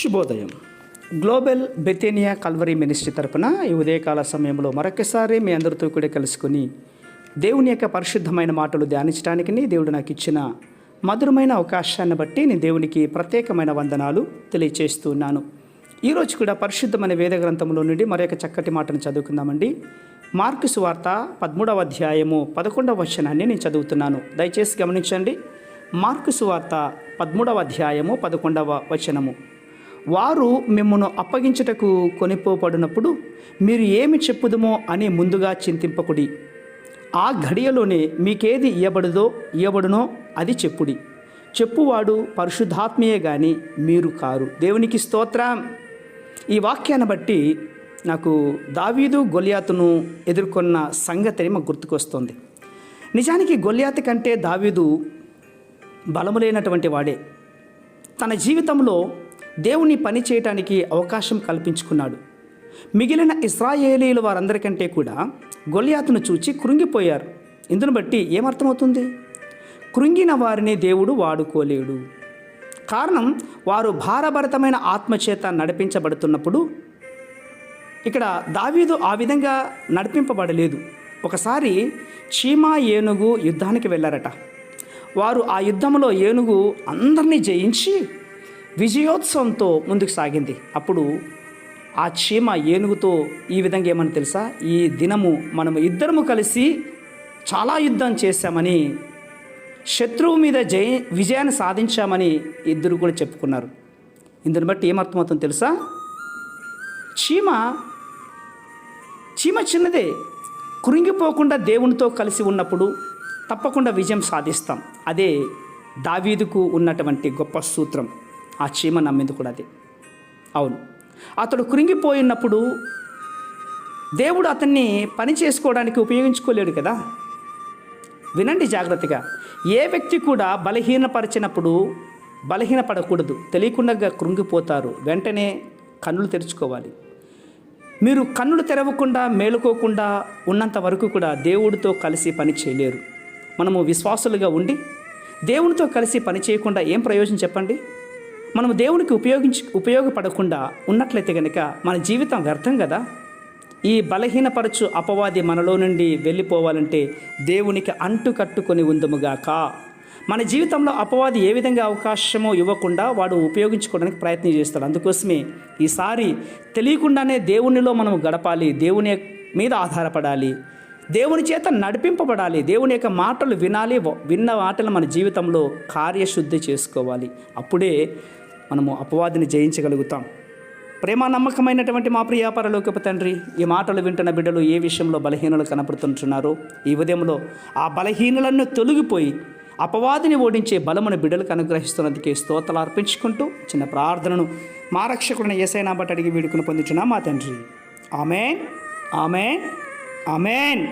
శుభోదయం. Global బెతేనియా Calvary ministry తరపున ఈ ఉదయకాల సమయంలో మరొకసారి మీ అందరితో కూడా కలుసుకొని దేవుని యొక్క పరిశుద్ధమైన మాటలు ధ్యానించడానికి దేవుడు నాకు ఇచ్చిన మధురమైన అవకాశాన్ని బట్టి నేను దేవునికి ప్రత్యేకమైన వందనాలు తెలియచేస్తున్నాను. ఈరోజు కూడా పరిశుద్ధమైన వేద గ్రంథంలో నుండి మరొక చక్కటి మాటను చదువుకుందామండి. మార్కు సువార్త 13వ అధ్యాయము 11వ వచనాన్ని నేను చదువుతున్నాను. దయచేసి గమనించండి. మార్కు సువార్త 13వ అధ్యాయము 11వ వచనము. వారు మిమ్మను అప్పగించుటకు కొనిపోబడినప్పుడు మీరు ఏమి చెప్పుదుమో అని ముందుగా చింతింపకుడి. ఆ ఘడియలోనే మీకేది ఇయ్యబడునో అది చెప్పుడి. చెప్పువాడు పరిశుద్ధాత్మయే గాని మీరు కారు. దేవునికి స్తోత్రం. ఈ వాక్యాన్ని బట్టి నాకు దావీదు గొల్యాతును ఎదుర్కొన్న సంగతి మాకు గుర్తుకొస్తుంది. నిజానికి గొల్యాతు కంటే దావీదు బలము లేనటువంటి వాడే. తన జీవితంలో దేవుని పని చేయటానికి అవకాశం కల్పించుకున్నాడు. మిగిలిన ఇశ్రాయేలీయుల వారందరికంటే కూడా గొల్యాతును చూచి కృంగిపోయారు. ఇందును బట్టి ఏమర్థమవుతుంది? కృంగిన వారిని దేవుడు వాడుకోలేడు. కారణం, వారు భారభరితమైన ఆత్మచేత నడిపించబడుతున్నప్పుడు ఇక్కడ దావీదు ఆ విధంగా నడిపింపబడలేదు. ఒకసారి చీమా ఏనుగు యుద్ధానికి వెళ్ళారట. వారు ఆ యుద్ధంలో ఏనుగు అందరినీ జయించి విజయోత్సవంతో ముందుకు సాగింది. అప్పుడు ఆ చీమ ఏనుగుతో ఈ విధంగా ఏమని తెలుసా? ఈ దినము మనము ఇద్దరము కలిసి చాలా యుద్ధం చేశామని, శత్రువు మీద విజయాన్ని సాధించామని ఇద్దరు కూడా చెప్పుకున్నారు. ఇందుని బట్టి ఏమర్థమవుతుందో తెలుసా? చీమ చిన్నదే. కృంగిపోకుండా దేవునితో కలిసి ఉన్నప్పుడు తప్పకుండా విజయం సాధిస్తాం. అదే దావీదుకు ఉన్నటువంటి గొప్ప సూత్రం. ఆ చీమ నమ్మింది కూడా అదే. అవును, అతడు కృంగిపోయినప్పుడు దేవుడు అతన్ని పని చేసుకోవడానికి ఉపయోగించుకోలేడు కదా. వినండి జాగ్రత్తగా. ఏ వ్యక్తి కూడా బలహీనపరిచినప్పుడు బలహీనపడకూడదు. తెలియకుండా కృంగిపోతారు. వెంటనే కన్నులు తెరుచుకోవాలి. మీరు కన్నులు తెరవకుండా మేలుకోకుండా ఉన్నంత వరకు కూడా దేవుడితో కలిసి పని చేయలేరు. మనము విశ్వాసులుగా ఉండి దేవునితో కలిసి పని చేయకుండా ఏం ప్రయోజనం చెప్పండి? మనము దేవునికి ఉపయోగపడకుండా ఉన్నట్లయితే కనుక మన జీవితం వ్యర్థం కదా. ఈ బలహీనపరచు అపవాది మనలో నుండి వెళ్ళిపోవాలంటే దేవునికి అంటు కట్టుకొని ఉందముగాక. మన జీవితంలో అపవాది ఏ విధంగా అవకాశమో ఇవ్వకుండా వాడు ఉపయోగించుకోవడానికి ప్రయత్నం చేస్తాడు. అందుకోసమే ఈసారి తెలియకుండానే దేవునిలో మనం గడపాలి. దేవుని మీద ఆధారపడాలి. దేవుని చేత నడిపింపబడాలి. దేవుని యొక్క మాటలు వినాలి. విన్న మాటలు మన జీవితంలో కార్యశుద్ధి చేసుకోవాలి. అప్పుడే మనము అపవాదిని జయించగలుగుతాం. ప్రేమ నమ్మకమైనటువంటి మా ప్రియ పరలోకపు తండ్రి, ఈ మాటలు వింటున్న బిడ్డలు ఏ విషయంలో బలహీనలు కనపడుతుంటున్నారో ఈ ఉదయంలో ఆ బలహీనలను తొలగిపోయి అపవాదిని ఓడించే బలమును బిడ్డలకు అనుగ్రహిస్తున్నందుకే స్తోత్రాలు అర్పించుకుంటూ చిన్న ప్రార్థనను మా రక్షకుడిని యేసయ్య నామమున అడిగి వేడుకొని పొందుచున్నాం మా తండ్రి. ఆమేన్, ఆమేన్, ఆమేన్.